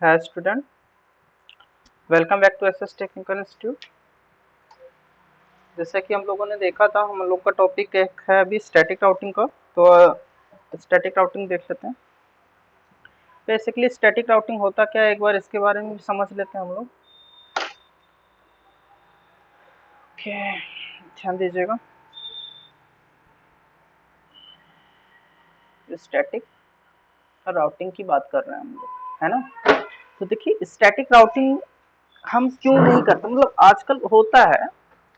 Hi student, welcome back to SS technical institute. जैसे कि हम लोगों ने देखा था, हम लोग का टॉपिक एक है अभी स्टैटिक राउटिंग का। तो स्टैटिक राउटिंग देख लेते हैं। बेसिकली स्टैटिक राउटिंग होता क्या है, एक बार इसके बारे में भी समझ लेते हैं हम लोग। ओके, ध्यान दीजिएगा। स्टैटिक राउटिंग की बात कर रहे हैं हम लोग, है ना। तो देखिए, स्टैटिक राउटिंग हम क्यों नहीं करते, मतलब आजकल होता है,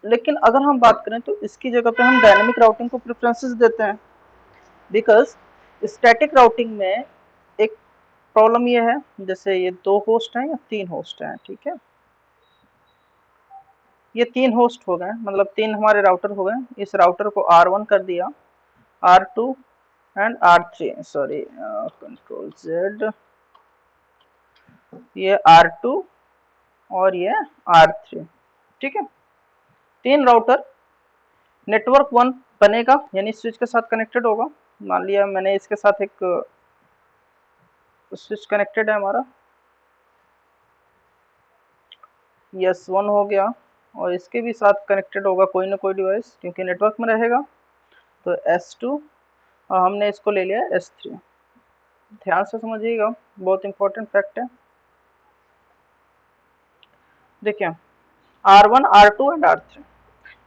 लेकिन अगर हम बात करें तो इसकी जगह पे हम डायनेमिक राउटिंग को प्रेफरेंसेस देते हैं। बिकॉज स्टैटिक राउटिंग में एक प्रॉब्लम ये है, जैसे ये 2 होस्ट हैं या 3 होस्ट हैं, ठीक है। ये 3 होस्ट हो गए, मतलब 3 हमारे राउटर हो गए। इस राउटर को R1 कर दिया, R2 and R3, sorry control Z, ये R2 और ये R3, ठीक है। 3 राउटर नेटवर्क 1 बनेगा, यानी स्विच के साथ कनेक्टेड होगा। मान लिया मैंने इसके साथ एक स्विच कनेक्टेड है हमारा, S1 हो गया, और इसके भी साथ कनेक्टेड होगा कोई ना कोई डिवाइस, क्योंकि नेटवर्क में रहेगा। तो S2, और हमने इसको ले लिया S3। ध्यान से समझिएगा, बहुत इंपॉर्टेंट फैक्ट है। देखिए, R1, R2 एंड R3।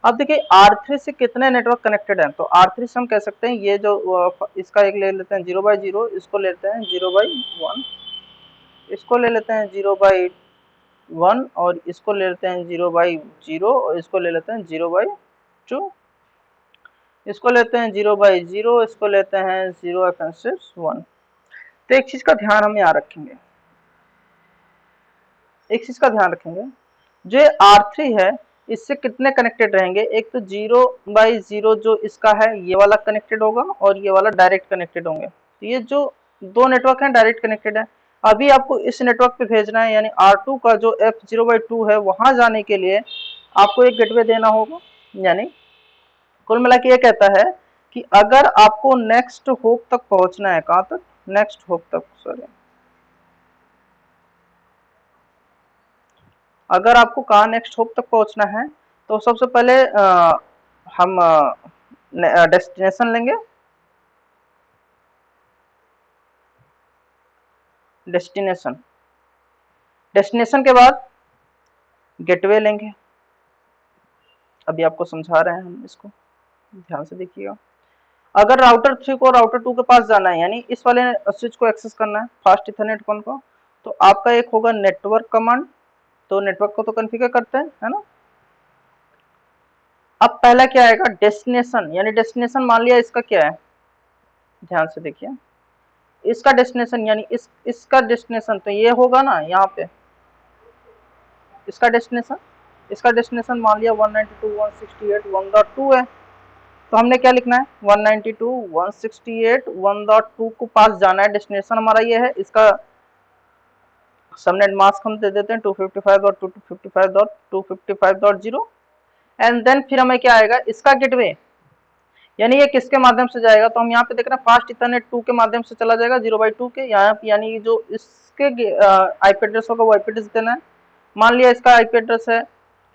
अब देखिए R3 से कितने नेटवर्क कनेक्टेड हैं, तो R3 से हम कह सकते हैं ये जो इसका एक ले लेते हैं 0/0, इसको ले लेते हैं 0/1, इसको ले लेते हैं 0/1, और इसको ले लेते हैं 0/0, और इसको ले लेते हैं 0/2, इसको लेते हैं 0/0, इसको लेते हैं 0/1। तो एक चीज का ध्यान हम यहाँ रखेंगे, जो R3 है इससे कितने कनेक्टेड रहेंगे। एक तो 0/0 जो इसका है ये वाला कनेक्टेड होगा, और ये वाला डायरेक्ट कनेक्टेड होंगे। तो ये जो 2 नेटवर्क हैं डायरेक्ट कनेक्टेड है। अभी आपको इस नेटवर्क पे भेजना है, यानी R2 का जो F0/2 है, वहां जाने के लिए आपको एक गेटवे देना होगा। यानी कुल मिला के ये कहता है कि अगर आपको नेक्स्ट होप तक पहुंचना है, कहां तक, नेक्स्ट होप तक, सॉरी, अगर आपको कहा नेक्स्ट होप तक पहुंचना है, तो सबसे पहले हम डेस्टिनेशन लेंगे। डेस्टिनेशन डेस्टिनेशन के बाद गेटवे लेंगे। अभी आपको समझा रहे हैं हम इसको, ध्यान से देखिएगा। अगर राउटर 3 को राउटर 2 के पास जाना है, यानी इस वाले स्विच को एक्सेस करना है, फास्ट इथरनेट कॉन को, तो आपका एक होगा नेटवर्क कमांड। तो नेटवर्क को तो कॉन्फ़िगर करते हैं, है ना। अब पहला क्या आएगा, डेस्टिनेशन, यानी डेस्टिनेशन मान लिया इसका क्या है, ध्यान से देखिए। इसका डेस्टिनेशन यानी इसका डेस्टिनेशन तो ये होगा ना, यहाँ पे इसका डेस्टिनेशन मान लिया 192.168.1.2 है। तो हमने क्या लिखना है, 192.168.1.2 को पास जाना है। डेस्टिनेशन हमारा ये है। इसका सबनेट मास्क हम दे देते हैं 255.255.255.0, एंड देन फिर हमें क्या आएगा, इसका गेटवे, यानी ये किसके माध्यम से जाएगा, तो हम यहाँ पे देख रहे हैं फास्ट इथरनेट 2 के माध्यम से चला जाएगा 0/2 के यहाँ, यानी जो इसके आईपी एड्रेस होगा वो आईपी एड्रेस देना है। मान लिया इसका आईपी एड्रेस है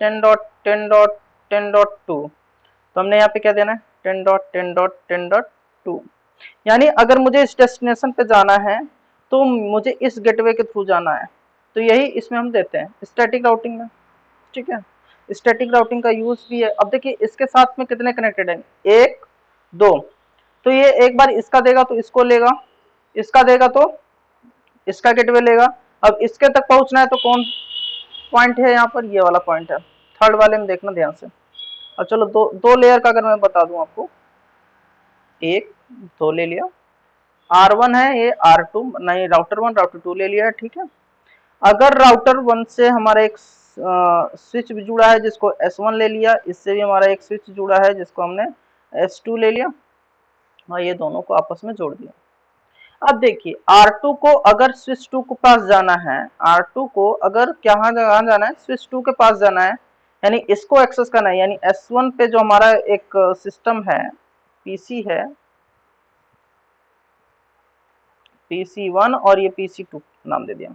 10.10.10.2, तो हमने यहाँ पे क्या देना है, 10.10.10.2। यानी अगर मुझे इस डेस्टिनेशन पे जाना है तो मुझे इस गेटवे के थ्रू जाना है। तो यही इसमें हम देते हैं स्टैटिक राउटिंग में, ठीक है। स्टैटिक राउटिंग का यूज भी है। अब देखिए इसके साथ में कितने कनेक्टेड हैं, 1 2, तो ये एक बार इसका देगा तो इसको लेगा, इसका देगा तो इसका गेटवे लेगा। अब इसके तक पहुंचना है तो कौन पॉइंट है यहाँ पर, ये वाला पॉइंट है, थर्ड वाले में देखना ध्यान से। अब चलो दो लेयर का अगर मैं बता दूं आपको, 1 2 ले लिया, R1 है, ये R2 नहीं, राउटर 1 राउटर 2 ले लिया है, ठीक है। अगर राउटर 1 से हमारा एक स्विच भी जुड़ा है जिसको S1 ले लिया, इससे भी हमारा एक स्विच जुड़ा है जिसको हमने S2 ले लिया, और ये दोनों को आपस में जोड़ दिया। अब देखिए R2 को अगर स्विच 2 के पास जाना है, R2 को अगर कहाँ जाना है, स्विच 2 के पास जाना है, यानी इसको एक्सेस करना है, यानी S1 पे जो हमारा एक सिस्टम है, पीसी है, PC1 और ये PC2 नाम दे दिया।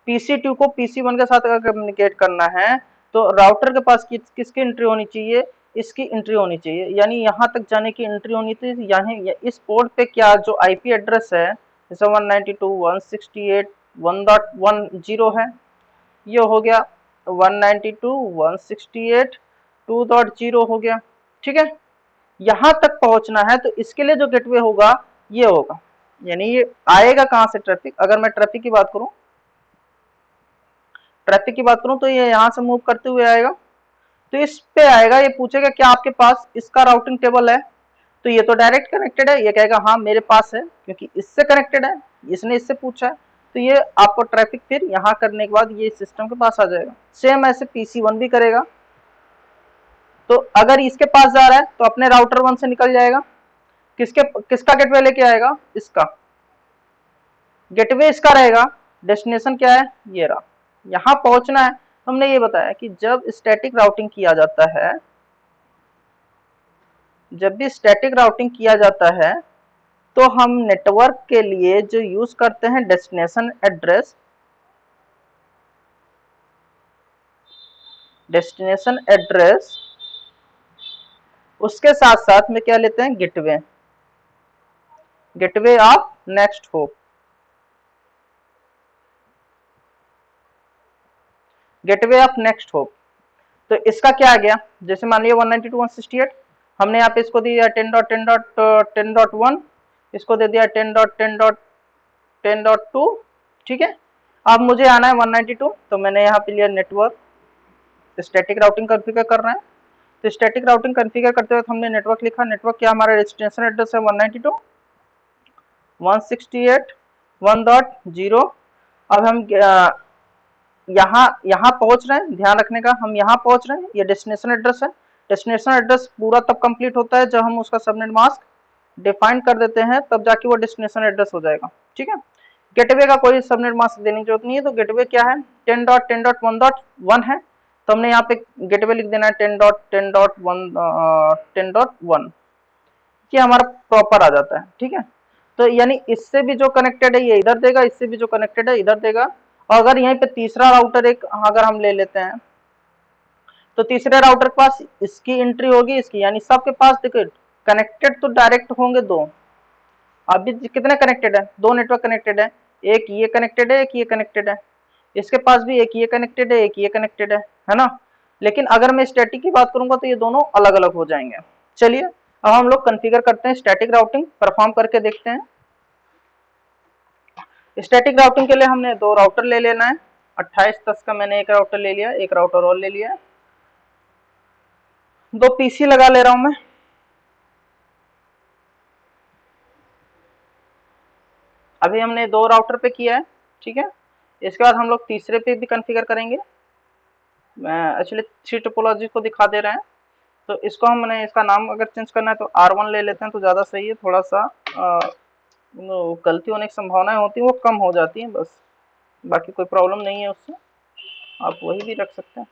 PC2 को PC1 के साथ अगर कम्युनिकेट करना है तो राउटर के पास किसकी एंट्री होनी चाहिए, इसकी एंट्री होनी चाहिए, यानी यहाँ तक जाने की एंट्री होनी चाहिए। यानी इस पोर्ट पे क्या जो आईपी एड्रेस है जैसे 192.168.1.10 है, ये हो गया 192.168.2.0 हो गया, ठीक है। यहां तक पहुंचना है तो इसके लिए जो गेटवे होगा ये होगा, यानी ये आएगा कहां से ट्रैफिक। अगर मैं ट्रैफिक की बात करूं, तो ये यहां से मूव करते हुए आएगा, तो इस पे आएगा, ये पूछेगा क्या आपके पास इसका राउटिंग टेबल है, तो ये तो डायरेक्ट कनेक्टेड है, ये कहेगा हाँ मेरे पास है क्योंकि इससे कनेक्टेड है, इसने इससे पूछा है, तो ये आपको ट्रैफिक फिर यहाँ करने के बाद ये सिस्टम के पास आ जाएगा। सेम ऐसे PC1 भी करेगा, तो अगर इसके पास जा रहा है तो अपने राउटर 1 से निकल जाएगा, किसका गेटवे लेके आएगा, इसका गेटवे इसका रहेगा, डेस्टिनेशन क्या है, ये रहा, यहां पहुंचना है। हमने ये बताया कि जब स्टैटिक राउटिंग किया जाता है, जब भी स्टैटिक राउटिंग किया जाता है तो हम नेटवर्क के लिए जो यूज करते हैं डेस्टिनेशन एड्रेस, उसके साथ साथ में क्या लेते हैं, gateway, gateway of next hop, gateway of next hop. तो इसका क्या आ गया, जैसे मान लिया 192.168, हमने यहाँ पे इसको दिया 10.10.10.1, इसको दे दिया 10.10.10.2, ठीक है। अब मुझे आना है 192, तो मैंने यहाँ पे लिया नेटवर्क, स्टैटिक राउटिंग कॉन्फ़िगर कर रहे हैं, तो स्टैटिक राउटिंग कॉन्फ़िगर करते वक्त हमने नेटवर्क लिखा, नेटवर्क क्या हमारा डेस्टिनेशन एड्रेस है 192.168.1.0। अब हम यहाँ पहुंच रहे हैं, ध्यान रखने का, हम यहाँ पहुंच रहे हैं, ये डेस्टिनेशन एड्रेस है। डेस्टिनेशन एड्रेस पूरा तब कंप्लीट होता है जब हम उसका सबनेट मास्क डिफाइन कर देते हैं, तब जाके वो डेस्टिनेशन एड्रेस हो जाएगा, ठीक है। गेटवे का कोई सबनेट मास्क देने की जरूरत नहीं है, तो गेटवे क्या है 10.10.1.1 है, तो हमने यहाँ पे गेटवे लिख देना है 10.10.1 कि हमारा प्रॉपर आ जाता है, ठीक है। तो यानी इससे भी जो कनेक्टेड है ये इधर देगा, इससे भी जो कनेक्टेड है इधर देगा। और अगर यहीं पे तीसरा राउटर एक अगर हम ले लेते हैं, तो तीसरे राउटर के पास इसकी एंट्री होगी, इसकी, यानी सबके पास देखो कनेक्टेड तो डायरेक्ट होंगे दो। अभी कितने कनेक्टेड है, दो नेटवर्क कनेक्टेड है, एक ये कनेक्टेड है, एक ये कनेक्टेड है, इसके पास भी एक ये कनेक्टेड है, एक ये कनेक्टेड है ना। लेकिन अगर मैं स्टैटिक की बात करूंगा तो ये दोनों अलग अलग हो जाएंगे। चलिए अब हम लोग कॉन्फ़िगर करते हैं, स्टैटिक राउटिंग परफॉर्म करके देखते हैं। स्टैटिक राउटिंग के लिए हमने दो राउटर ले लेना है, 2810 का मैंने एक राउटर ले लिया, एक राउटर और ले लिया, दो PC लगा ले रहा हूं मैं। अभी हमने दो राउटर पे किया है, ठीक है। इसके बाद हम लोग तीसरे पे भी कॉन्फ़िगर करेंगे, एक्चुअली 3 टोपोलॉजी को दिखा दे रहे हैं, तो इसको हमने इसका नाम अगर चेंज करना है तो R1 ले लेते हैं तो ज़्यादा सही है, थोड़ा सा गलती होने की संभावनाएं होती है वो कम हो जाती हैं बस, बाकी कोई प्रॉब्लम नहीं है उससे, आप वही भी रख सकते हैं,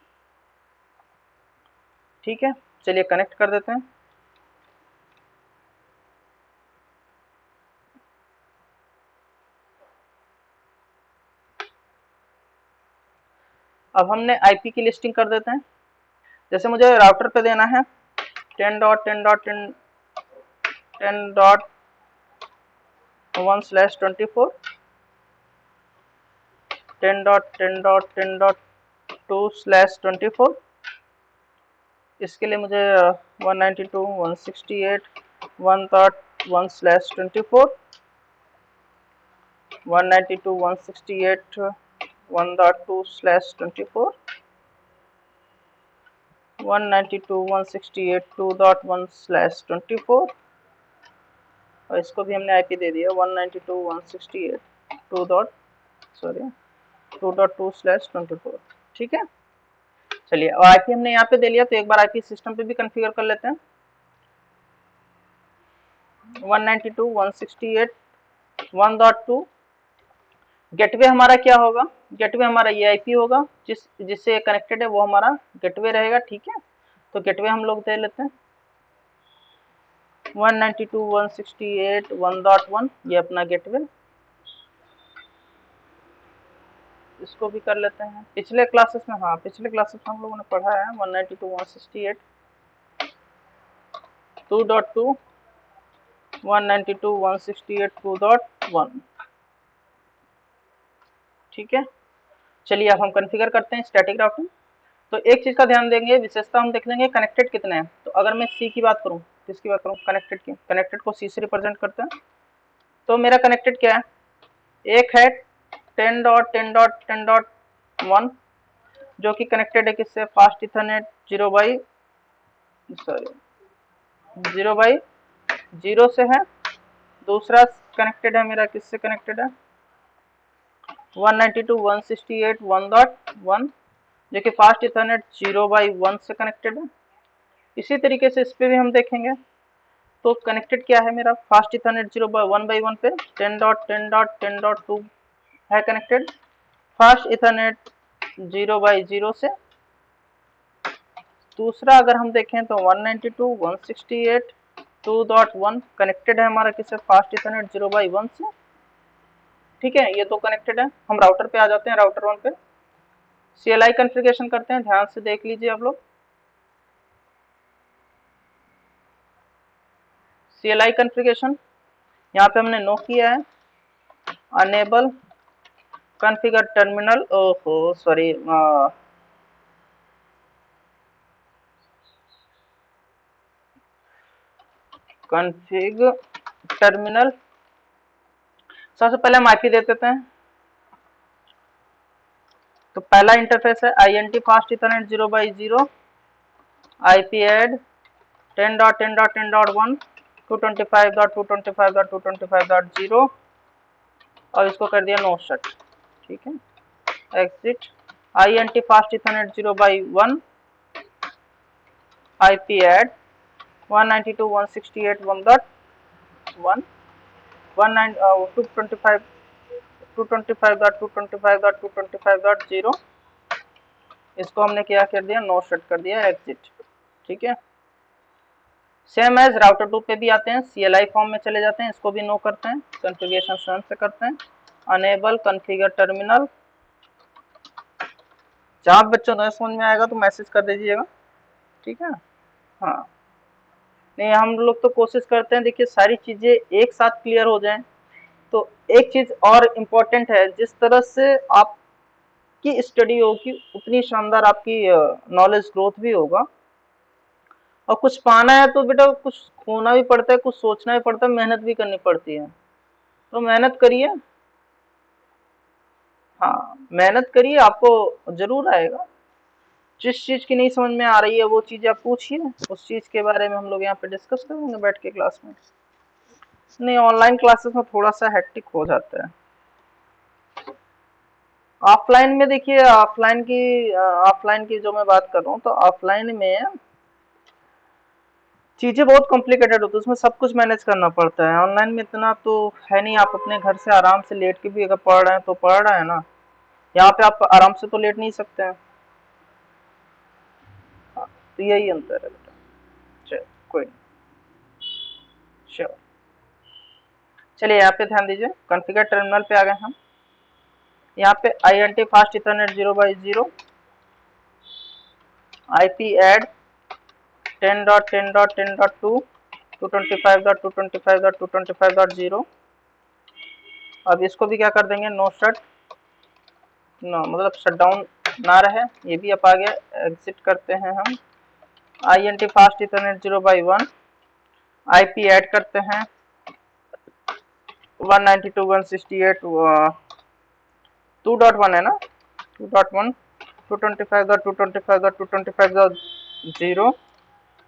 ठीक है। चलिए कनेक्ट कर देते हैं। अब हमने IP की लिस्टिंग कर देते हैं, जैसे मुझे राउटर पे देना है 10.10.10.1/24, 10.10.10.2/24, इसके लिए मुझे 192.168.1.1/24, 192.168.1.2/24, 192.168.2.1/24, और इसको भी हमने IP दे दिया 192.168.2.24, ठीक है। चलिए और IP हमने यहाँ पे दे लिया, तो एक बार IP सिस्टम पे भी कॉन्फ़िगर कर लेते हैं। 192.168.1.2, गेटवे हमारा क्या होगा, गेटवे हमारा ये IP होगा, जिससे कनेक्टेड है वो हमारा गेटवे रहेगा, ठीक है। तो गेटवे हम लोग दे लेते हैं 192.168.1.1, ये अपना गेटवे। इसको भी कर लेते हैं। पिछले क्लासेस में, हाँ पिछले क्लासेस में हम लोगों ने पढ़ा है 192.168 2.2 192.168 2.1। ठीक है, चलिए अब हम कॉन्फ़िगर करते हैं स्टैटिक राउटिंग। तो एक चीज का ध्यान देंगे, विशेषता हम देख लेंगे कनेक्टेड कितने हैं। तो अगर मैं सी की बात करूं, किसकी बात करूं, कनेक्टेड की, कनेक्टेड को सी से रिप्रेजेंट करते हैं। तो मेरा कनेक्टेड क्या है, एक है 10.10.10.1 जो कि कनेक्टेड है किससे, फास्ट इथरनेट 0/0 से है। दूसरा कनेक्टेड है मेरा किससे कनेक्टेड है, 192.168.1.1 जो कि फास्ट इथरनेट 0/1 से कनेक्टेड है। इसी तरीके से इस पे भी हम देखेंगे। तो कनेक्टेड क्या है मेरा, फास्ट इथरनेट 0/1/1 पे 10.10.10.2 है कनेक्टेड। फास्ट इथरनेट 0/0 से। दूसरा अगर हम देखें तो 192.168.2.1 कनेक्टेड है हमारा किससे, फास्ट इथरनेट 0/1 से। ठीक है, ये तो कनेक्टेड है। हम राउटर पे आ जाते हैं, राउटर 1 पे CLI कॉन्फ़िगरेशन करते हैं, ध्यान से देख लीजिए आप लोग। CLI कॉन्फ़िगरेशन यहाँ पे हमने नो किया है, अनेबल कॉन्फ़िगर टर्मिनल, ओहो सॉरी, कॉन्फ़िग टर्मिनल। सबसे पहले हम आईपी दे देते हैं। तो पहला इंटरफेस है INT fast Ethernet 0/0 IP add 10.10.10.1 225.225.225.0 और इसको कर दिया नो शट। ठीक है, exit INT fast ethernet 0/1 IP add 192.168.1.1 225.225.225.0 इसको हमने क्या कर दिया, नो शट कर दिया, एग्जिट। ठीक है, सेम एज राउटर 2 पे भी आते हैं, CLI फॉर्म में चले जाते हैं, इसको भी नो करते हैं, कॉन्फ़िगरेशन स्वयं से करते हैं, अनेबल कॉन्फ़िगर टर्मिनल। जहाँ बच्चों को समझ में आएगा तो मैसेज कर दीजिएगा। ठीक है, हाँ नहीं हम लोग तो कोशिश करते हैं, देखिए सारी चीजें एक साथ क्लियर हो जाएं। तो एक चीज और इम्पोर्टेंट है, जिस तरह से आपकी स्टडी होगी उतनी शानदार आपकी नॉलेज ग्रोथ भी होगा। और कुछ पाना है तो बेटा कुछ खोना भी पड़ता है, कुछ सोचना भी पड़ता है, मेहनत भी करनी पड़ती है। तो मेहनत करिए, हाँ मेहनत करिए, आपको जरूर आएगा। जिस चीज की नहीं समझ में आ रही है वो चीज आप पूछिए, उस चीज के बारे में हम लोग यहाँ पे डिस्कस करेंगे बैठ के क्लास में। नहीं ऑनलाइन क्लासेस में थोड़ा सा हेक्टिक हो जाता है। ऑफलाइन में देखिए, ऑफलाइन की जो मैं बात कर रहा हूँ, तो ऑफलाइन में चीजें बहुत कॉम्प्लिकेटेड होती है, उसमें सब कुछ मैनेज करना पड़ता है। ऑनलाइन में इतना तो है नहीं, आप अपने घर से आराम से लेट के भी अगर पढ़ रहे हैं तो पढ़ रहे हैं ना। यहाँ पे आप आराम से तो लेट नहीं सकते हैं। हाँ, तो यही अंतर है बेटा। चलो कोई नहीं, श्योर। चलिए यहाँ पे ध्यान दीजिए, कॉन्फ़िगर टर्मिनल पे आ गए हम। यहाँ पे INT fast Ethernet 0/0 IP add 10.10.10.2 225.225.225.0। अब इसको भी क्या कर देंगे, नो शट, नो मतलब शट डाउन ना रहे, ये भी अब आ गया, एग्जिट करते हैं हम। INT fast ethernet 0/1 IP add करते हैं 192.168 2.1 है ना, 2.1 225.225.225.0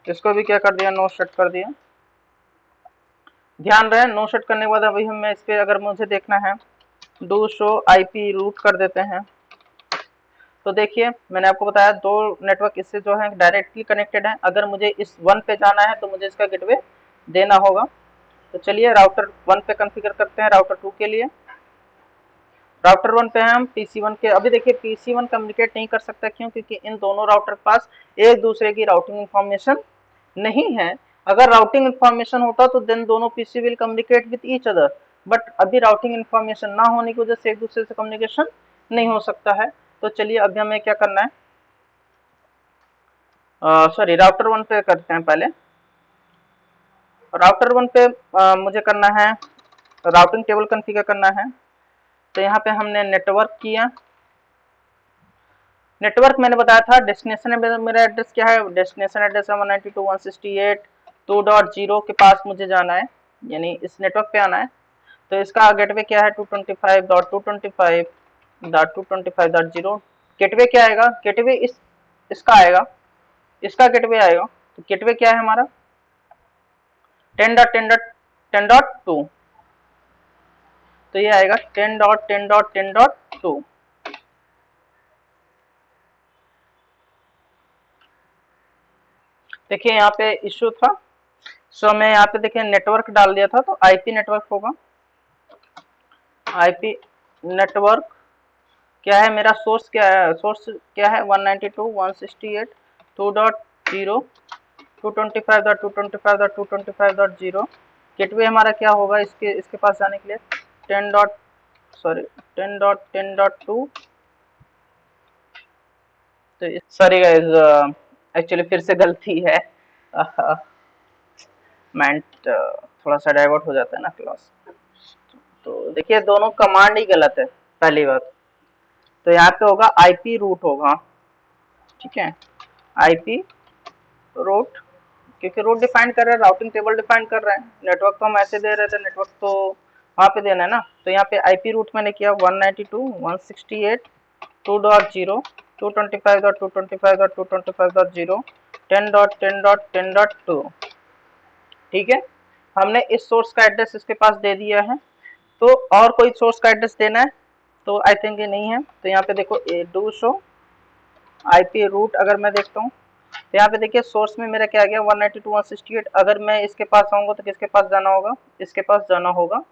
इसको भी क्या कर दिया, नो शट कर दिया। ध्यान रहे नो शट करने के बाद अभी हम इस पे अगर मुझे देखना है डू शो IP रूट कर देते हैं। तो देखिए मैंने आपको बताया दो नेटवर्क इससे जो है डायरेक्टली कनेक्टेड है। अगर मुझे इस 1 पे जाना है तो मुझे इसका गेटवे देना होगा। तो चलिए राउटर 1 पे कॉन्फ़िगर करते हैं राउटर 2 के लिए। राउटर 1 पे हम PC1 के, अभी देखिए PC1 कम्युनिकेट नहीं कर सकता, क्यों, क्योंकि इन दोनों राउटर के पास एक दूसरे की राउटिंग इंफॉर्मेशन नहीं है। अगर राउटिंग इंफॉर्मेशन होता तो देन दोनों PC will communicate with each other, but अभी राउटिंग इंफॉर्मेशन ना होने की वजह से एक दूसरे से कम्युनिकेशन नहीं हो सकता है। तो चलिए अभी हमें क्या करना है, सॉरी राउटर 1 पे करते हैं पहले। राउटर 1 पे मुझे करना है राउटिंग टेबल कॉन्फ़िगर करना है। तो यहाँ पे हमने नेटवर्क किया। नेटवर्क मैंने बताया था डेस्टिनेशन मेरा एड्रेस क्या है, डेस्टिनेशन एड्रेस है 192.168.2.0 के पास मुझे जाना है, यानी इस नेटवर्क पे आना है। तो इसका गेटवे क्या है 225.225.225.0। गेटवे क्या आएगा, गेटवे इसका आएगा, इसका गेटवे आएगा। तो गेटवे क्या है हमारा 10.10.10.2। तो ये आएगा 10.10.10.2। देखिए यहाँ पे इश्यू था, सो मैं यहाँ पे देखिए नेटवर्क डाल दिया था, तो आईपी नेटवर्क होगा। आईपी नेटवर्क क्या है, मेरा सोर्स क्या है, सोर्स क्या है 192.168.2.0 225.225.225.0। गेटवे हमारा क्या होगा इसके पास जाने के लिए 10.10.2। तो सॉरी गाइस, एक्चुअली फिर से गलती है, माइंड थोड़ा सा डाइवर्ट हो जाता है ना क्लास। तो देखिए दोनों कमांड ही गलत है पहली बात। तो यहाँ पे होगा आईपी रूट होगा, ठीक है, आईपी रूट, क्योंकि रूट डिफाइन कर रहे हैं, राउटिंग टेबल डिफाइन कर रहे हैं। नेटवर्क तो हम ऐसे दे रहे थे, नेटवर्क तो वहाँ पे देना है ना। तो यहाँ पे आईपी रूट मैंने किया 192.168.2.0 225.225.225.0 10.10.10.2। ठीक है, हमने इस सोर्स का एड्रेस इसके पास दे दिया है। तो और कोई सोर्स का एड्रेस देना है तो आई थिंक ये नहीं है। तो यहाँ पे देखो डू शो आईपी रूट, अगर मैं देखता हूँ तो यहाँ पे देखिए सोर्स में मेरा क्या आ गया 192.168। अगर मैं इसके पास आऊंगा तो किसके पास जाना होगा, इसके पास जाना होगा।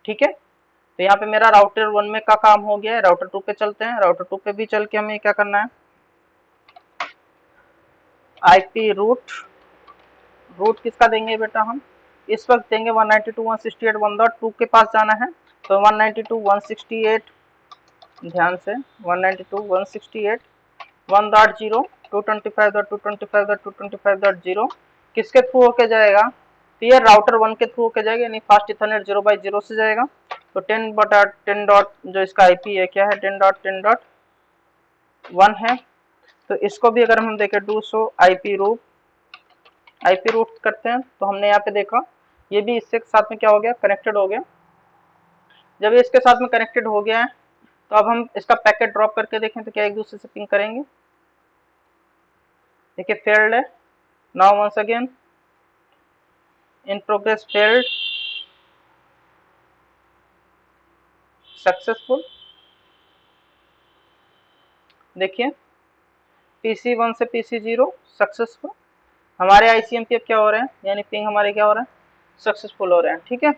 ठीक है, तो यहाँ पे मेरा राउटर 1 में का काम हो गया है। राउटर 2 पे चलते हैं, राउटर 2 पे भी चल के हमें क्या करना है, आईपी रूट, रूट किसका देंगे बेटा, हम इस वक्त देंगे 192.168.1.2 के पास जाना है। तो 192.168, ध्यान से 192.168.1.0 225.225.225.0 किसके थ्रू होके जाएगा, तो ये राउटर 1 के थ्रू होके जाएगा, यानी फास्ट इथरनेट 0/0 से जाएगा। तो 10 डॉट जो इसका आईपी है क्या है 10.10.1 है। तो इसको भी अगर हम देखें डू सो आईपी रूट करते हैं, तो हमने यहाँ पे देखा ये भी इसके साथ में क्या हो गया, कनेक्टेड हो गया। जब ये इसके साथ में कनेक्टेड हो गया है तो अब हम इसका पैकेट ड्रॉप करके देखें तो क्या एक दूसरे से पिंग करेंगे। देखिए फेल्ड है, now once again in progress, failed, successful. देखिए PC1 से PC0 सक्सेसफुल। हमारे आईसीएमपी अब क्या हो रहे हैं, यानी पिंग हमारे क्या हो रहे हैं, सक्सेसफुल हो रहे हैं। ठीक है,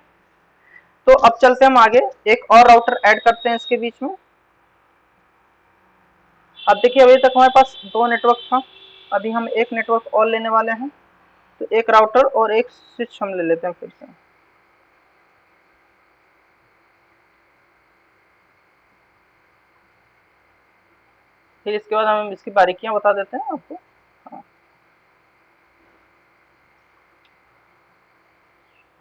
तो अब चलते हैं हम आगे, एक और राउटर ऐड करते हैं इसके बीच में। अब देखिए अभी तक हमारे पास 2 नेटवर्क था, अभी हम एक नेटवर्क और लेने वाले हैं। तो एक राउटर और एक स्विच हम ले लेते हैं फिर से। फिर इसके बाद हम इसकी बारीकियां बता देते हैं आपको। हाँ।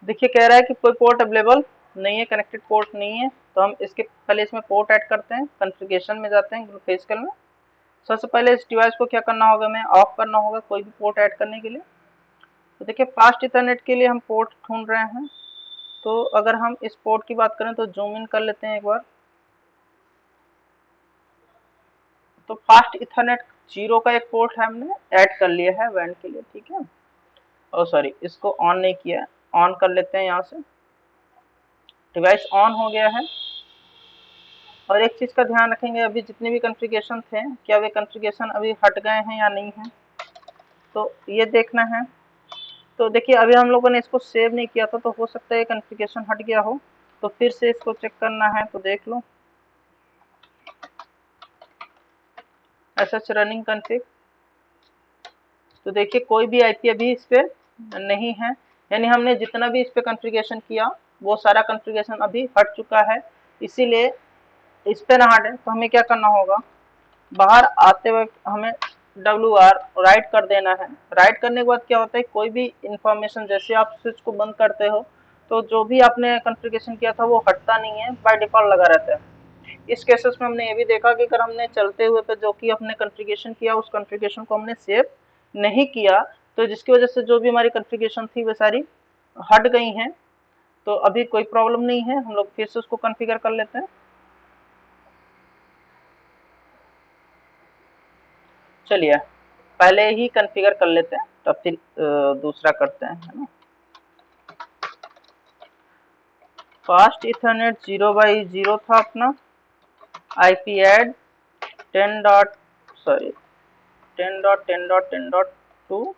देखिए कह रहा है कि कोई पोर्ट अवेलेबल नहीं है, कनेक्टेड पोर्ट नहीं है। तो हम इसके पहले इसमें पोर्ट ऐड करते हैं, कॉन्फ़िगरेशन में जाते हैं ग्रुप में। सबसे पहले इस डिवाइस को क्या करना होगा, हमें ऑफ करना होगा कोई भी पोर्ट ऐड करने के लिए। तो देखिए फास्ट इथरनेट के लिए हम पोर्ट ढूंढ रहे हैं। तो अगर हम इस पोर्ट की बात करें तो जूम इन कर लेते हैं एक बार। तो फास्ट इथरनेट 0 का एक पोर्ट है हमने ऐड कर लिया है वैन के लिए। ठीक है, और सॉरी इसको ऑन नहीं किया है, ऑन कर लेते हैं यहाँ से। डिवाइस ऑन हो गया है। और एक चीज़ का ध्यान रखेंगे, अभी जितने भी कॉन्फ़िगरेशन थे क्या वे कॉन्फ़िगरेशन अभी हट गए हैं या नहीं हैं, तो ये देखना है। तो देखिए अभी हम लोगों ने इसको सेव नहीं किया था, तो हो सकता है कॉन्फ़िगरेशन हट गया हो। तो फिर से इसको चेक करना है, तो देख लो SH रनिंग कॉन्फ़िग। तो देखिए कोई भी आईपी अभी इस पे नहीं है, यानी हमने जितना भी इस पे कॉन्फ़िगरेशन किया वो सारा कॉन्फ़िगरेशन अभी हट चुका है। इसीलिए इस पे ना हटे तो हमें क्या करना होगा, बाहर आते वक्त हमें WR राइट कर देना है। राइट करने के बाद क्या होता है, कोई भी इंफॉर्मेशन जैसे आप स्विच को बंद करते हो तो जो भी आपने कॉन्फ़िगरेशन किया था वो हटता नहीं है, बाय डिफॉल्ट लगा रहता है। इस केसेस में हमने ये भी देखा कि अगर हमने चलते हुए पे जो कि हमने कॉन्फ़िगरेशन किया उस कॉन्फ़िगरेशन को हमने सेव नहीं किया, तो जिसकी वजह से जो भी हमारी कॉन्फ़िगरेशन थी वो सारी हट गई हैं। तो अभी कोई प्रॉब्लम नहीं है, हम लोग फिर से उसको कॉन्फ़िगर कर लेते हैं। चलिए पहले ही कॉन्फ़िगर कर लेते हैं तब फिर दूसरा करते हैं, है ना। फास्ट इथरनेट 0x0 था अपना, IP ऐड 10.10.10.10.2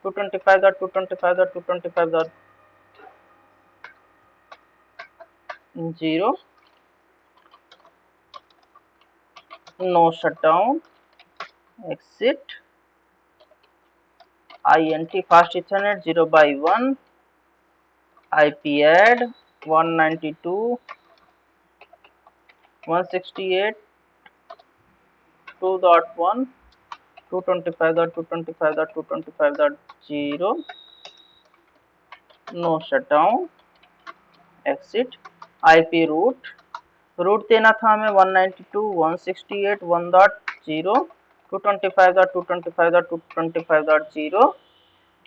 225.225.225.0 no shutdown exit INT fast ethernet 0x1 IP add 192.168.2.1 225.225.225.0 no shutdown exit IP route देना था हमें 192.168.1.0 225.225.225.0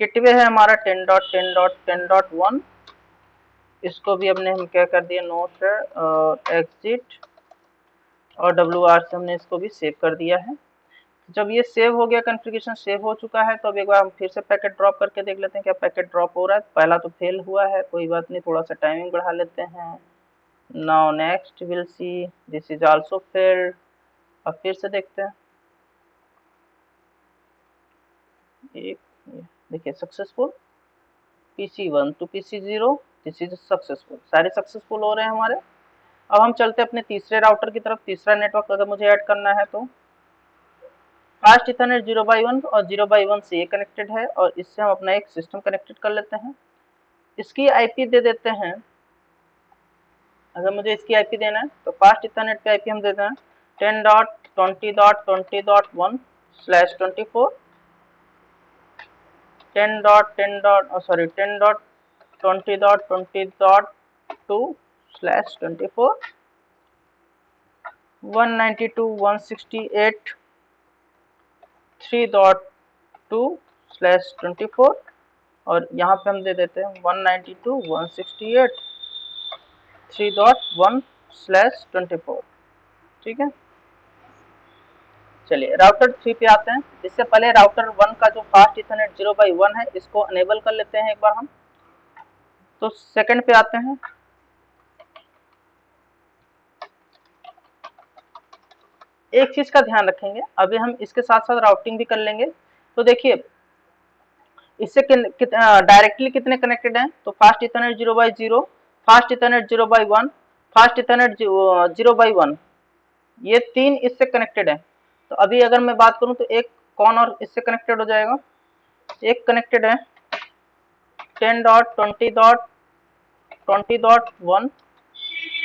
गेटवे है हमारा 10.10.10.1, इसको भी हमने हम क्या कर दिया, नोट एग्जिट और WR से हमने इसको भी सेव कर दिया है। जब ये सेव हो गया, कॉन्फ़िगरेशन सेव हो चुका है, तो अब एक बार हम फिर से पैकेट ड्रॉप करके देख लेते हैं क्या पैकेट ड्रॉप हो रहा है। पहला तो फेल हुआ है, कोई बात नहीं, थोड़ा सा टाइमिंग बढ़ा लेते हैं। Now next will see this is also failed. अब फिर से देखते हैं, एक देखिए successful PC1 to PC0, this is successful, सारे सक्सेसफुल हो रहे हैं हमारे। अब हम चलते हैं अपने तीसरे राउटर की तरफ। तीसरा नेटवर्क अगर मुझे ऐड करना है तो फास्ट इथरनेट 0x1 और 0x1 से ये कनेक्टेड है और इससे हम अपना एक सिस्टम कनेक्टेड कर लेते हैं। इसकी IP दे देते हैं, अगर मुझे इसकी IP देना है तो फास्ट इथरनेट पे IP हम देते हैं 10.20.20.1/24 10.20.20.2/24 192.168.3.2/24 और यहाँ पे हम दे देते हैं 192.168.3.1/24। ठीक है, चलिए राउटर 3 पे आते हैं। इससे पहले राउटर 1 का जो फास्ट इथरनेट 0x1 है इसको अनेबल कर लेते हैं एक बार हम। तो सेकंड पे आते हैं, एक चीज का ध्यान रखेंगे, अभी हम इसके साथ साथ राउटिंग भी कर लेंगे। तो देखिए इससे डायरेक्टली कितने कनेक्टेड हैं, तो fast Ethernet 0x0, fast Ethernet 0x1, fast Ethernet 0x1, ये तीन इससे कनेक्टेड है। तो अभी अगर मैं बात करूं तो एक कौन और इससे कनेक्टेड हो जाएगा, एक कनेक्टेड है 10.20.20.1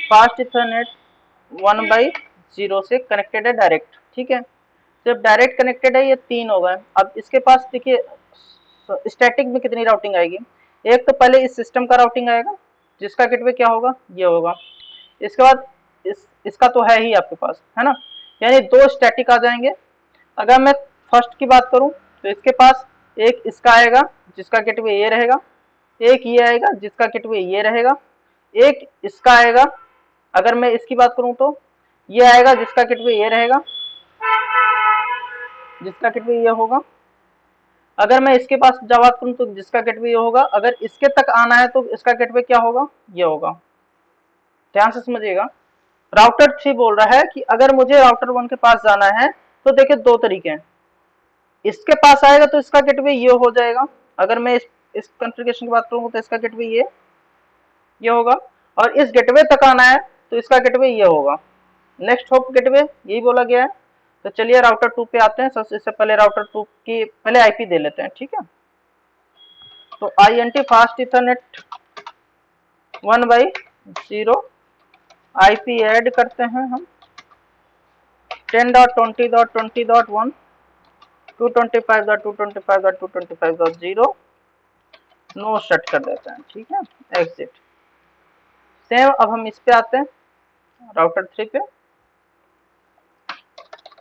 फास्ट इथरनेट 1/0 से कनेक्टेड है डायरेक्ट। ठीक है, जब डायरेक्ट कनेक्टेड है ये तीन हो गए। अब इसके पास देखिए स्टैटिक में कितनी राउटिंग आएगी, एक तो पहले इस सिस्टम का राउटिंग आएगा जिसका गेटवे क्या होगा, ये होगा। इसके बाद इसका तो है ही आपके पास, है ना, यानी दो स्टैटिक आ जाएंगे। अगर मैं फर्स्ट की बात करूं तो इसके पास एक इसका आएगा जिसका गेटवे ये रहेगा, एक ये आएगा जिसका गेटवे ये रहेगा, एक इसका आएगा, अगर मैं इसकी बात करूं तो ये आएगा जिसका गेटवे ये रहेगा, जिसका गेटवे ये होगा। अगर मैं इसके पास बात करूं तो जिसका गेटवे ये होगा, अगर इसके तक आना है तो इसका गेटवे क्या होगा, ये होगा। ध्यान से समझिएगा, राउटर 3 बोल रहा है कि अगर मुझे राउटर 1 के पास जाना है तो देखिए दो तरीके हैं, इसके पास आएगा तो इसका गेटवे ये हो जाएगा, अगर मैं इस कॉन्फ़िगरेशन की बात करूँ तो इसका गेटवे ये होगा, और इस गेटवे तक आना है तो इसका गेटवे ये होगा। नेक्स्ट होप गेटवे यही बोला गया है। तो चलिए राउटर 2 पे आते हैं। सबसे इससे पहले राउटर 2 की पहले IP दे लेते हैं, ठीक है। तो INT fast Ethernet 1/0 IP add करते हैं हम 10.20.20.1 225.225.225.0 नो सेट कर देते हैं, ठीक है, एग्जिट। सेम अब हम इस पे आते हैं राउटर 3 पे,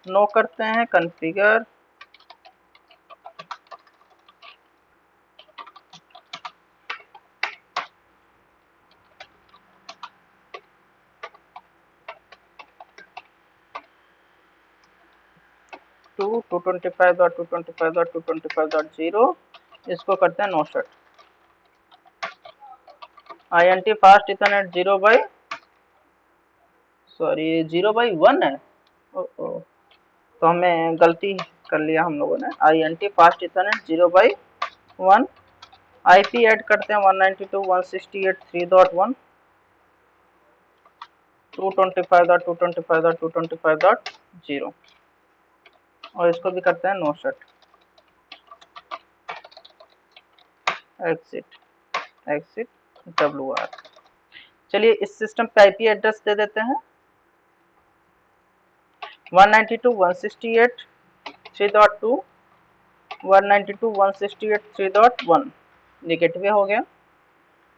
नो करते हैं, कॉन्फ़िगर, टू 225.225.225.0 इसको करते हैं no set. INT fast ethernet 0/1 है, तो हमें गलती कर लिया हम लोगों ने। INT fast ethernet 0/1, IP add करते हैं 192.168.3.1 225.225.225.0 और इसको भी करते हैं no set, exit exit WR। चलिए इस सिस्टम पे IP एड्रेस दे देते हैं 192.168.3.2 192.168.3.1 ये गेटवे हो गया।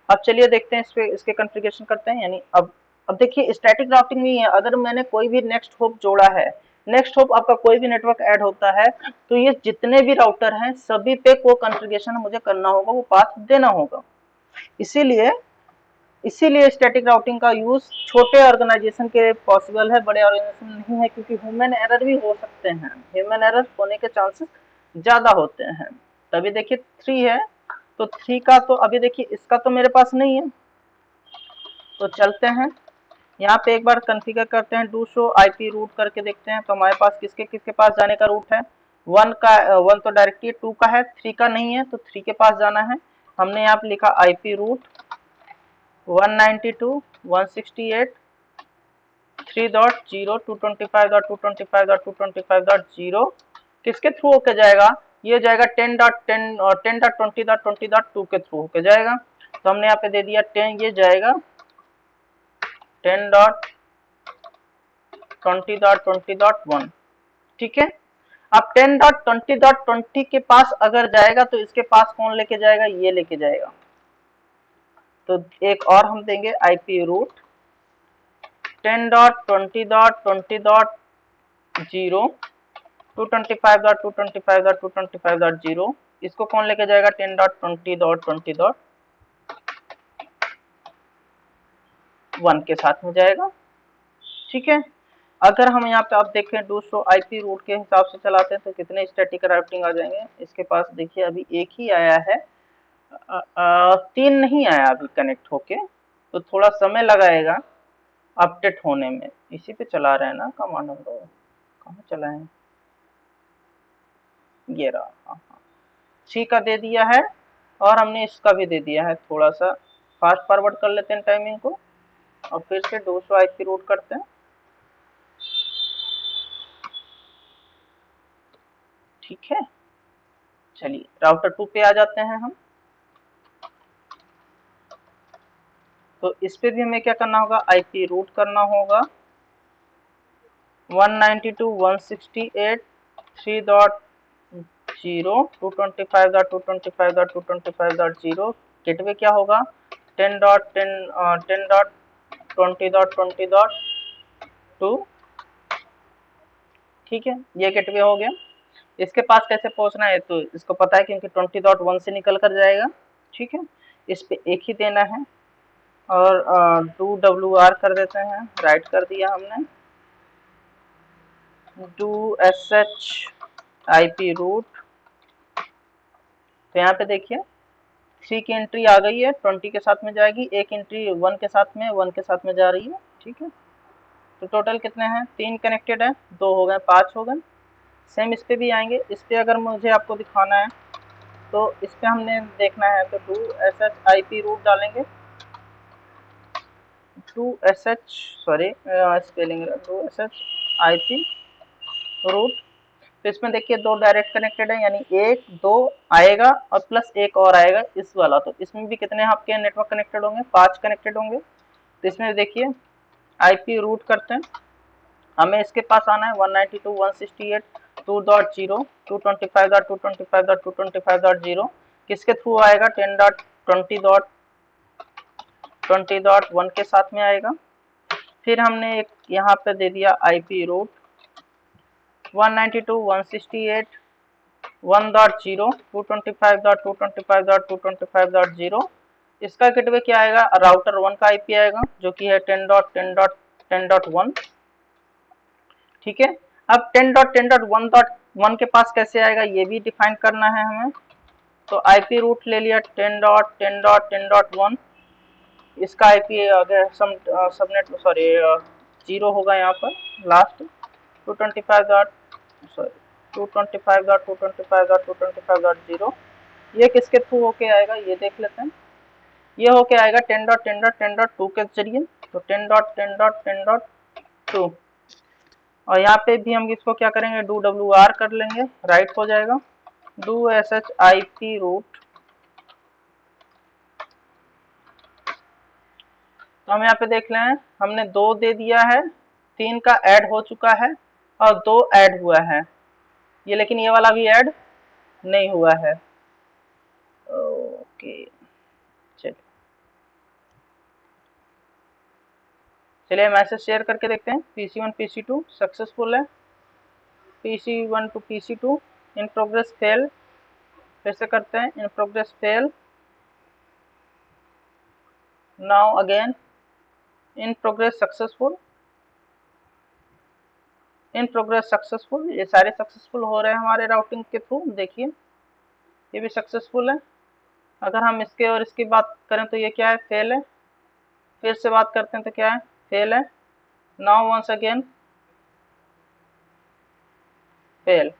अब चलिए देखते हैं इस पे इसके कॉन्फ़िगरेशन करते हैं। यानी अब देखिए स्टैटिक राउटिंग में है, अगर मैंने कोई भी नेक्स्ट होप जोड़ा है, नेक्स्ट होप आपका कोई भी नेटवर्क ऐड होता है तो ये जितने भी राउटर हैं सभी पे को कॉन्फ़िगरेशन मुझे करना होगा, वो पाथ देना होगा। इसीलिए स्टैटिक राउटिंग का यूज छोटे ऑर्गेनाइजेशन के पॉसिबल है, बड़े ऑर्गेनाइजेशन नहीं है, क्योंकि ह्यूमन एरर भी हो सकते हैं, ह्यूमन एरर होने के चांसेस ज्यादा होते हैं। तभी देखिए 3 है, तो 3 का तो अभी देखिए इसका तो मेरे पास नहीं है, तो चलते हैं यहाँ पे एक बार कॉन्फ़िगर करते हैं, डू शो IP रूट करके देखते हैं तो हमारे पास किसके किसके पास जाने का रूट है। 1 तो डायरेक्टली 2 का है, 3 का नहीं है, तो 3 के पास जाना है। हमने यहाँ पे लिखा IP रूट 192.168.3.0 225.225.225.0 किसके थ्रू होके जाएगा, ये जाएगा 10.10.10.20.20.2 के थ्रू होके जाएगा। तो हमने यहाँ पे दे दिया 10, ये जाएगा 10.20.20.1, ठीक है। अब 10.20.20 के पास अगर जाएगा तो इसके पास कौन लेके जाएगा, ये लेके जाएगा। तो एक और हम देंगे IP रूट 10.20.20.0 225.225.225.0 इसको कौन लेके जाएगा 10.20.20.1 के साथ में जाएगा, ठीक है। अगर हम यहाँ पे आप देखें दूसरों IP रूट के हिसाब से चलाते हैं तो कितने स्टैटिक राउटिंग आ जाएंगे। इसके पास देखिए अभी एक ही आया है, 3 नहीं आया अभी कनेक्ट होके, तो थोड़ा समय लगाएगा अपडेट होने में। इसी पे चला रहे हैं ना कमांड, हम लोग कहाँ चलाएं, ये रहा, 3 का दे दिया है और हमने इसका भी दे दिया है। थोड़ा सा फास्ट फॉरवर्ड कर लेते हैं टाइमिंग को और फिर से 200 IP रूट करते हैं, ठीक है। चलिए राउटर 2 पे आ जाते हैं हम, तो इस पे भी हमें क्या करना होगा, IP रूट करना होगा 192.168.3.0 225.225.225.0 गेटवे क्या होगा 10.20.20.2, ठीक है, ये गेटवे हो गया। इसके पास कैसे पहुंचना है तो इसको पता है क्योंकि 20.1 से निकल कर जाएगा, ठीक है। इस पे एक ही देना है और डू WR कर देते हैं, राइट कर दिया हमने, डू SH IP रूट। तो यहाँ पे देखिए 3 की एंट्री आ गई है, 20 के साथ में जाएगी, एक एंट्री 1 के साथ में, 1 के साथ में जा रही है, ठीक है। तो टोटल कितने हैं, 3 कनेक्टेड है, 2 हो गए, 5 हो गए। सेम इस पे भी आएंगे, इस पे अगर मुझे आपको दिखाना है तो इस पे हमने देखना है तो डू SH IP रूट डालेंगे, do SH sorry spelling, do SH IP route. तो इसमें देखिए 2 डायरेक्ट कनेक्टेड है, यानी 1 2 आएगा और प्लस एक और आएगा इस वाला, तो इसमें भी कितने आपके नेटवर्क कनेक्टेड होंगे, 5 कनेक्टेड होंगे। तो इसमें देखिए IP रूट करते हैं हमें इसके पास आना है 192.168.2.0 225.225.225.0 किसके थ्रू आएगा 10.20.20.1 के साथ में आएगा। फिर हमने एक यहाँ पे दे दिया IP रूट 192.168.1.0 225.225.225.0 इसका गेटवे क्या आएगा राउटर 1 का IP आएगा जो कि है 10.10.10.1 ठीक है। अब 10.10.1.1 के पास कैसे आएगा ये भी डिफाइन करना है हमें। तो IP रूट ले लिया 10.10.10.1 इसका IP अगर सबनेट सॉरी 0 होगा यहाँ पर लास्ट 225.225.225.225.0 ये किसके थ्रू होके आएगा ये देख लेते हैं। ये होके आएगा 10.10.10.2 के जरिए तो 10.10.10.2 और यहाँ पे भी हम इसको क्या करेंगे डू WR कर लेंगे राइट हो जाएगा डू SH IP रूट। तो हम यहाँ पे देख लें हमने 2 दे दिया है 3 का ऐड हो चुका है और 2 ऐड हुआ है ये लेकिन ये वाला भी ऐड नहीं हुआ है। ओके चलिए मैसेज शेयर करके देखते हैं PC1 PC2 सक्सेसफुल है PC1 to PC2 in progress fail फिर से करते हैं in progress fail now again in progress successful in progress successful ये सारे सक्सेसफुल हो रहे हैं हमारे राउटिंग के थ्रू देखिए ये भी सक्सेसफुल है। अगर हम इसके और इसकी बात करें तो ये क्या है फेल है फिर से बात करते हैं तो क्या है फेल है नाउ वंस अगेन फेल।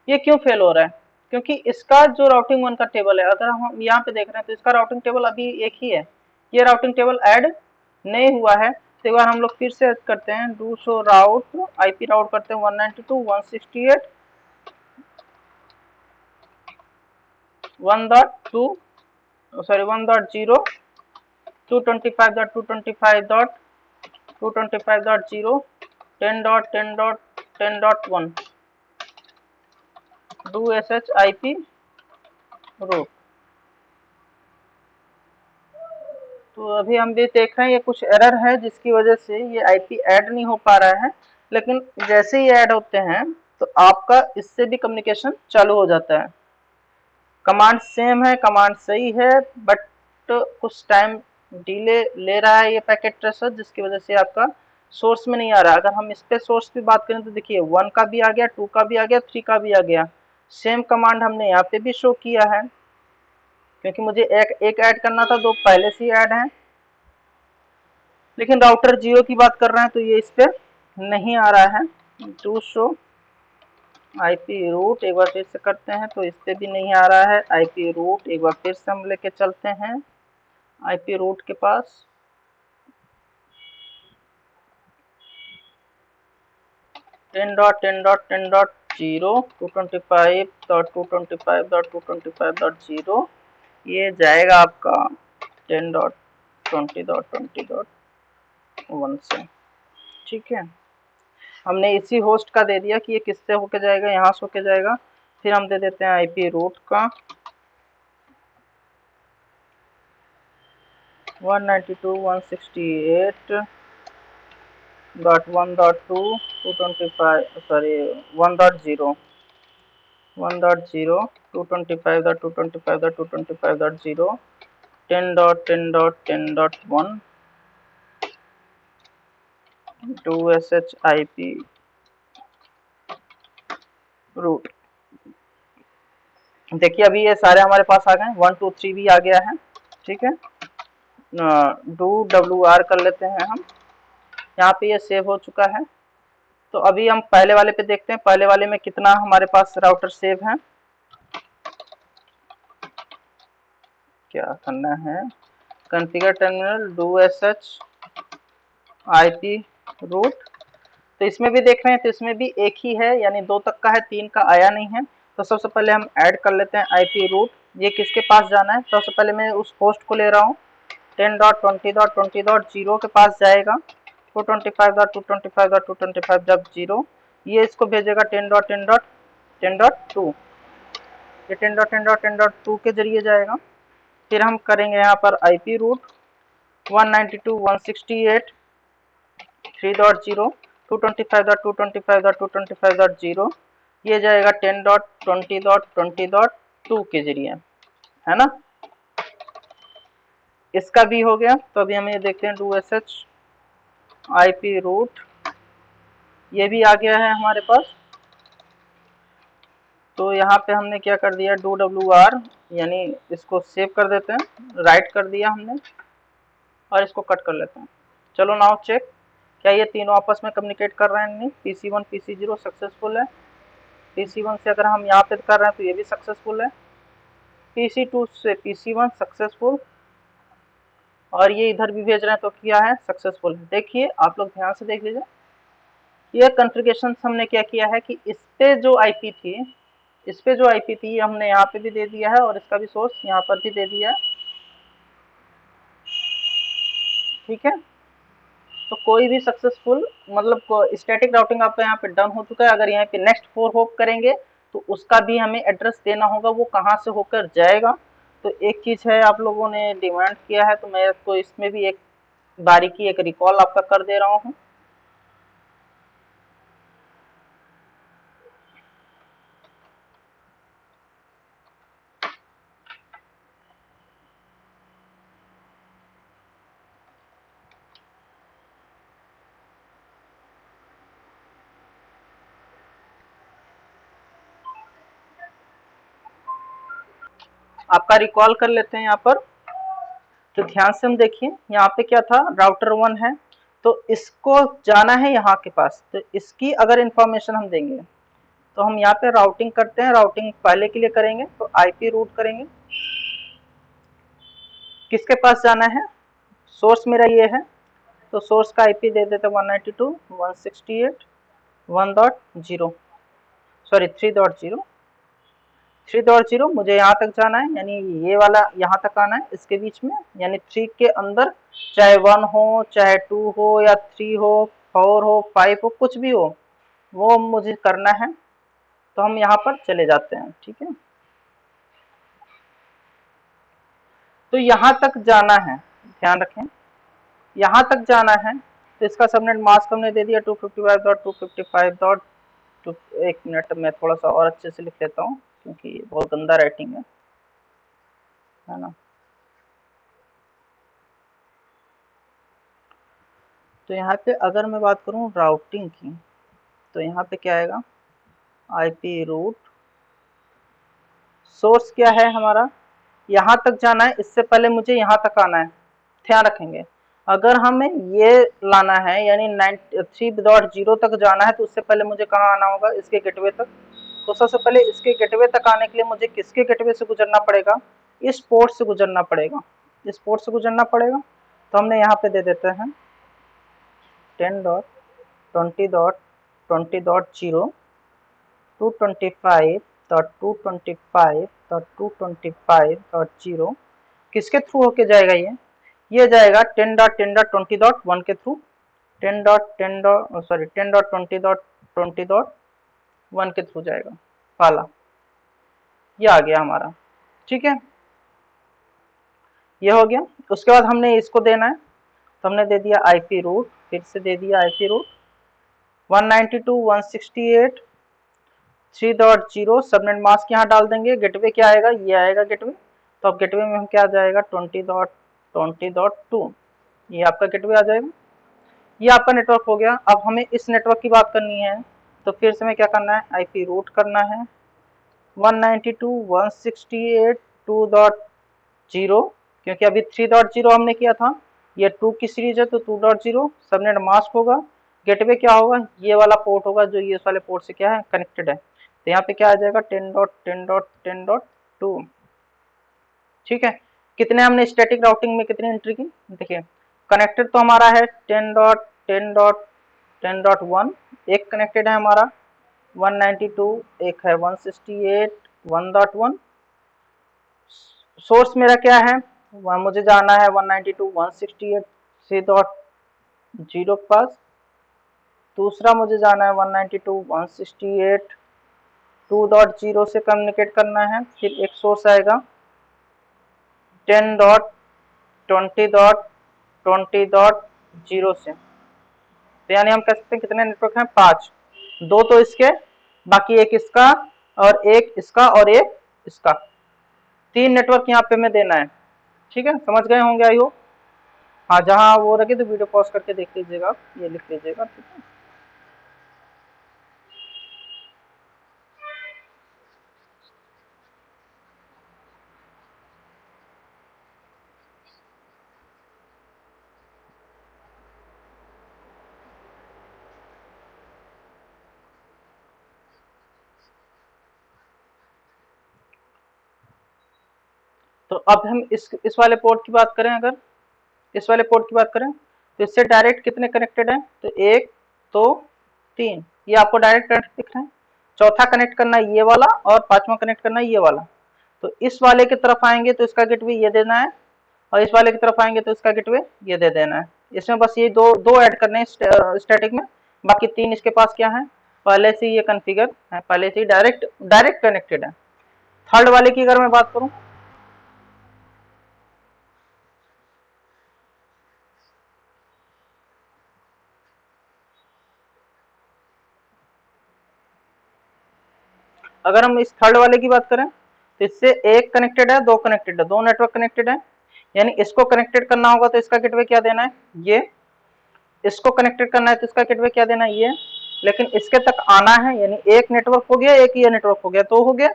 ये क्यों फेल हो रहा है क्योंकि इसका जो राउटिंग 1 का टेबल है अगर हम यहाँ पे देख रहे हैं तो इसका राउटिंग टेबल अभी एक ही है ये राउटिंग टेबल ऐड नहीं हुआ है। तो एक बार हम लोग फिर से करते हैं do show route IP route करते हैं 192.168.1.2 sorry 1.0 225.225.225.0 10.10.10.1 do SH IP route. तो अभी हम भी देख रहे हैं ये कुछ एरर है जिसकी वजह से ये IP ऐड नहीं हो पा रहा है लेकिन जैसे ही ऐड होते हैं तो आपका इससे भी कम्युनिकेशन चालू हो जाता है। कमांड सेम है कमांड सही है बट कुछ टाइम डिले ले रहा है ये पैकेट ट्रेसर जिसकी वजह से आपका सोर्स में नहीं आ रहा। अगर हम इस पे सोर्स की बात करें तो देखिए 1 का भी आ गया 2 का भी आ गया 3 का भी आ गया सेम कमांड हमने यहाँ पे भी शो किया है क्योंकि मुझे एक ऐड करना था 2 पहले से ही ऐड है लेकिन राउटर 0 की बात कर रहे हैं तो ये इस पे नहीं आ रहा है। टू शो IP रूट एक बार फिर से करते हैं तो इस पे भी नहीं आ रहा है IP रूट एक बार फिर से हम लेके चलते हैं IP रूट के पास 10.10.10.0 225.225.225.0 ये जाएगा आपका 10.20.20.1 से ठीक है। हमने इसी होस्ट का दे दिया कि ये किससे होके जाएगा यहाँ से होके जाएगा फिर हम दे देते हैं IP रूट का 192.168.1.2 225 sorry 1.0 225.225.225.0 10.10.10.1 do SH IP route. देखिए अभी ये सारे हमारे पास आ गए 1 2 3 भी आ गया है ठीक है। डू WR कर लेते हैं हम यहाँ पे ये सेव हो चुका है। तो अभी हम पहले वाले पे देखते हैं पहले वाले में कितना हमारे पास राउटर सेव है। क्या करना है configure terminal do SH IP route. तो इसमें भी देख रहे हैं तो इसमें भी एक ही है यानी 2 तक का है 3 का आया नहीं है। तो सबसे पहले हम ऐड कर लेते हैं IP रूट ये किसके पास जाना है सबसे पहले मैं उस होस्ट को ले रहा हूँ 10.20.20.0 के पास जाएगा, 225.225.225 जब 0, ये इसको भेजेगा 10.10.10.2, ये 10.10.10.2 के जरिए जाएगा। फिर हम करेंगे यहाँ पर IP रूट 192.168.3.0 225.225.225.0, ये जाएगा 10.20.20.2 के जरिए, है ना। इसका भी हो गया। तो अभी हम ये देखते हैं do sh IP रूट, ये भी आ गया है हमारे पास। तो यहाँ पे हमने क्या कर दिया, do wr, यानी इसको सेव कर देते हैं, राइट कर दिया हमने और इसको कट कर लेते हैं। चलो नाउ चेक, क्या ये तीनों आपस में कम्युनिकेट कर रहे हैं? नहीं, PC1 PC0 सक्सेसफुल है। PC1 से अगर हम यहाँ पे कर रहे हैं तो ये भी सक्सेसफुल है। PC2 से PC1 सक्सेसफुल, और ये इधर भी भेज रहे हैं तो क्या है, सक्सेसफुल है। देखिए आप लोग ध्यान से देख लीजिए, ये कॉन्फ़िगरेशन हमने क्या किया है कि इस पे जो IP थी, इस पे जो IP थी हमने यहाँ पे भी दे दिया है और इसका भी सोर्स यहाँ पर भी दे दिया है, ठीक है। तो कोई भी सक्सेसफुल मतलब स्टैटिक राउटिंग आपका यहाँ पे डन हो चुका है। अगर यहाँ पे नेक्स्ट 4 होप करेंगे तो उसका भी हमें एड्रेस देना होगा, वो कहाँ से होकर जाएगा। तो एक चीज़ है, आप लोगों ने डिमांड किया है तो मैं तो इसमें भी एक बारीकी, एक रिकॉल आपका कर दे रहा हूँ। आपका रिकॉल कर लेते हैं यहाँ पर। तो ध्यान से हम देखिए, यहाँ पे क्या था, राउटर 1 है तो इसको जाना है यहाँ के पास, तो इसकी अगर इंफॉर्मेशन हम देंगे तो हम यहाँ पे राउटिंग करते हैं। राउटिंग पहले के लिए करेंगे तो IP रूट करेंगे, किसके पास जाना है, सोर्स मेरा ये है तो सोर्स का IP दे देते 192.168.1.0, सॉरी 3.0, 3.0 मुझे यहाँ तक जाना है, यानी ये वाला यहाँ तक आना है, इसके बीच में, यानी 3 के अंदर, चाहे 1 हो, चाहे 2 हो, या 3 हो, 4 हो, 5 हो, कुछ भी हो, वो मुझे करना है। तो हम यहाँ पर चले जाते हैं, ठीक है। तो यहाँ तक जाना है, ध्यान रखें, यहाँ तक जाना है। तो इसका सबनेट मास्क हमने दे दिया 255.255. एक मिनट, मैं थोड़ा सा और अच्छे से लिख लेता हूँ क्योंकि ये बहुत गंदा राइटिंग है ना। तो यहाँ पे अगर मैं बात करूँ राउटिंग की, तो यहाँ पे क्या आएगा, IP रूट, सोर्स क्या है हमारा, यहाँ तक जाना है, इससे पहले मुझे यहाँ तक आना है। ध्यान रखेंगे, अगर हमें ये लाना है यानी 3.0 तक जाना है तो उससे पहले मुझे कहाँ आना होगा, इसके गेटवे तक। तो सबसे पहले इसके गेटवे तक आने के लिए मुझे किसके गेटवे से गुजरना पड़ेगा, इस पोर्ट से गुजरना पड़ेगा, इस पोर्ट से गुजरना पड़ेगा। तो हमने यहाँ पे दे देते हैं 10.20.20.0 225.225.225.0 किसके थ्रू होके जाएगा, ये जाएगा 10.10.20.1 के थ्रू, 10.20.1 के थ्रू जाएगा वाला, ये आ गया हमारा, ठीक है। ये हो गया। उसके बाद हमने इसको देना है, तो हमने दे दिया IP रूट, फिर से दे दिया IP रूट 192.168.3.0, सबनेट मास्क यहाँ डाल देंगे। गेटवे क्या आएगा, ये आएगा गेटवे। तो अब गेटवे में हम क्या जाएगा 20.20.2, ये आपका गेटवे आ जाएगा। ये आपका नेटवर्क हो गया। अब हमें इस नेटवर्क की बात करनी है, तो फिर से हमें क्या करना है, IP रूट करना है 192.168.2.0, क्योंकि अभी 3.0 हमने किया था, ये 2 की सीरीज है तो 2.0 सबनेट मास्क होगा। गेटवे क्या होगा, ये वाला पोर्ट होगा जो ये वाले पोर्ट से क्या है, कनेक्टेड है। तो यहाँ पे क्या आ जाएगा 10.10.10.2, ठीक है। कितने हमने स्टैटिक राउटिंग में कितनी एंट्री की, देखिए कनेक्टेड तो हमारा है 10.10.10.1, एक कनेक्टेड है हमारा 192, एक है 168.1.1। सोर्स मेरा क्या है वहाँ मुझे जाना है 192.168.3.0 के पास। दूसरा मुझे जाना है 192.168.2.0 से कम्युनिकेट करना है। फिर एक सोर्स आएगा 10.20.20.0 से। तो यानी हम कह सकते हैं कितने नेटवर्क हैं, 5। 2 तो इसके, बाकी एक इसका और एक इसका और एक इसका, 3 नेटवर्क यहाँ पे हमें देना है। ठीक है, समझ गए होंगे आई होप। हाँ, जहाँ वो रखे तो वीडियो पॉज करके देख लीजिएगा, ये लिख लीजिएगा। ठीक है, तो अब हम इस वाले पोर्ट की बात करें, अगर इस वाले पोर्ट की बात करें तो इससे डायरेक्ट कितने कनेक्टेड हैं, तो 1 2 3, ये आपको डायरेक्ट कनेक्ट दिख रहे हैं। चौथा कनेक्ट करना है ये वाला और पांचवा कनेक्ट करना है ये वाला। तो इस वाले की तरफ आएंगे तो इसका गेटवे ये देना है, और इस वाले की तरफ आएंगे तो इसका गेटवे ये दे देना है। इसमें बस ये दो दो ऐड करने हैं स्टैटिक में, बाकी 3 इसके पास क्या है, पहले से ये कॉन्फ़िगर है, पहले से ही डायरेक्ट कनेक्टेड है। थर्ड वाले की अगर मैं बात करूं, अगर हम इस थर्ड वाले की बात करें तो इससे एक कनेक्टेड है, दो कनेक्टेड है, दो नेटवर्क कनेक्टेड है। यानी इसको कनेक्टेड करना होगा तो इसका गेटवे क्या देना है, ये। इसको कनेक्टेड करना है तो इसका गेटवे क्या देना है, ये। लेकिन इसके तक आना है, यानी एक नेटवर्क हो गया, एक ये नेटवर्क हो गया, तो हो गया।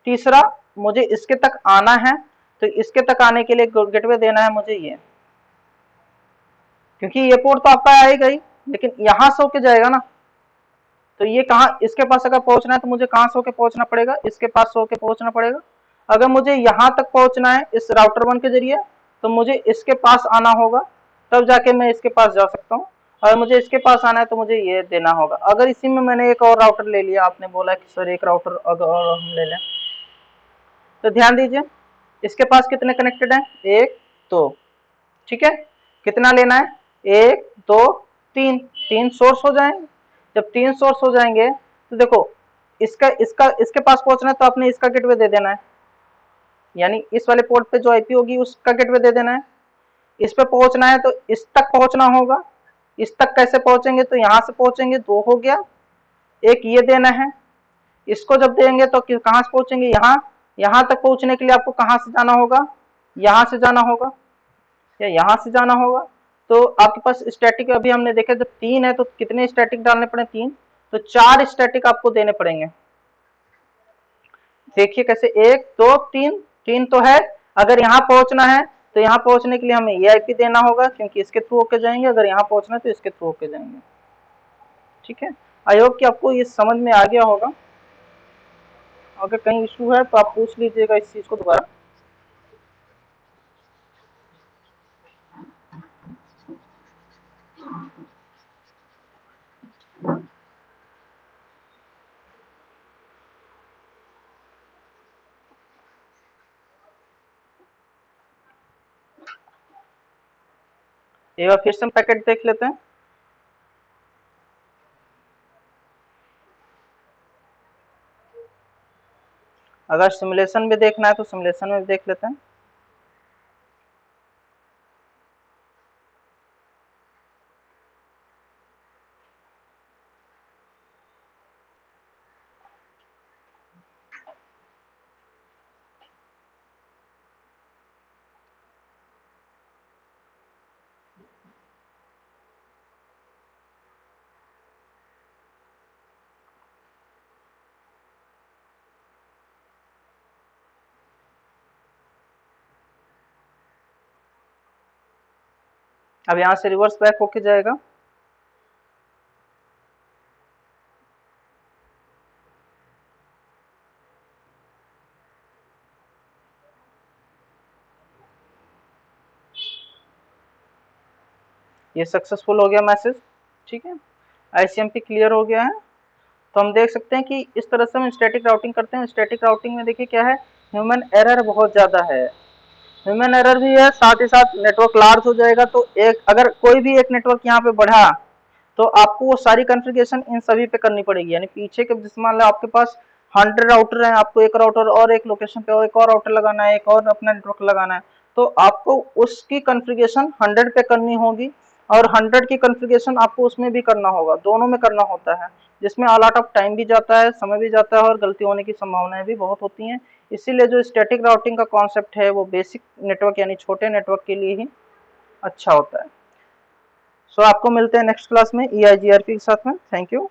तीसरा, मुझे इसके तक आना है तो इसके तक आने के लिए गेटवे देना है मुझे ये, क्योंकि ये पोर्ट तो आपका आएगा ही, लेकिन यहां से होके जाएगा ना। तो ये कहाँ, इसके पास अगर पहुंचना है तो मुझे कहां से होके पहुंचना पड़ेगा, इसके पास से होके पहुंचना पड़ेगा। अगर मुझे यहां तक पहुंचना है इस राउटर 1 के जरिए तो मुझे इसके पास आना होगा, तब जाके मैं इसके पास जा सकता हूँ। अगर मुझे इसके पास आना है तो मुझे ये देना होगा। अगर इसी में मैंने एक और राउटर ले लिया, आपने बोला कि सर एक राउटर अगर और हम ले लें, तो ध्यान दीजिए इसके पास कितने कनेक्टेड हैं, 1 2। ठीक है, कितना लेना है, 1 2 3, 3 सोर्स हो जाएंगे। जब 3 सोर्स हो जाएंगे तो देखो इसका इसका इसके पास पहुंचना है तो आपने इसका गेटवे दे देना है, यानी इस वाले पोर्ट पे जो आईपी होगी उसका गेटवे दे देना है। इस पे पहुंचना है तो इस तक पहुंचना होगा। इस तक कैसे पहुंचेंगे, तो यहां से पहुंचेंगे, 2 हो गया। एक ये देना है, इसको जब देंगे तो कहां से पहुंचेंगे, यहाँ। यहाँ तक पहुंचने के लिए आपको कहां से जाना होगा, यहाँ से जाना होगा या यहाँ से जाना होगा। तो आपके पास स्टैटिक अभी हमने देखा जब 3 है तो कितने स्टैटिक डालने पड़े, 3, तो 4 स्टैटिक आपको देने पड़ेंगे। देखिए कैसे, 1 2 3, 3 तो है। अगर यहाँ पहुंचना है तो यहाँ पहुंचने के लिए हमें ये आईपी देना होगा, क्योंकि इसके थ्रू होके जाएंगे। अगर यहाँ पहुंचना है तो इसके थ्रू होके जाएंगे। ठीक है, आई होप कि आपको ये समझ में आ गया होगा। अगर कहीं इशू है तो आप पूछ लीजिएगा इस चीज को दोबारा। एक बार फिर से हम पैकेट देख लेते हैं। अगर सिमुलेशन में देखना है तो सिमुलेशन में देख लेते हैं। अब यहाँ से रिवर्स बैक होके जाएगा। ये सक्सेसफुल हो गया मैसेज। ठीक है, आईसीएमपी क्लियर हो गया है। तो हम देख सकते हैं कि इस तरह से हम स्टैटिक राउटिंग करते हैं। स्टैटिक राउटिंग में देखिए क्या है, ह्यूमन एरर बहुत ज़्यादा है। ह्यूमन एरर भी है, साथ ही साथ नेटवर्क लार्ज हो जाएगा। तो एक अगर कोई भी एक नेटवर्क यहाँ पे बढ़ा तो आपको वो सारी कॉन्फ़िगरेशन इन सभी पे करनी पड़ेगी। यानी पीछे के जैसे मान लो आपके पास 100 राउटर है, आपको एक राउटर और एक लोकेशन पे और एक और राउटर लगाना है, एक और अपना नेटवर्क लगाना है, तो आपको उसकी कॉन्फ़िगरेशन 100 पे करनी होगी और 100 की कॉन्फ़िगरेशन आपको उसमें भी करना होगा, दोनों में करना होता है, जिसमें अलॉट ऑफ टाइम भी जाता है, समय भी जाता है और गलती होने की संभावनाएं भी बहुत होती हैं। इसीलिए जो स्टैटिक राउटिंग का कॉन्सेप्ट है वो बेसिक नेटवर्क यानी छोटे नेटवर्क के लिए ही अच्छा होता है। सो आपको मिलते हैं नेक्स्ट क्लास में EIGRP के साथ में। Thank you.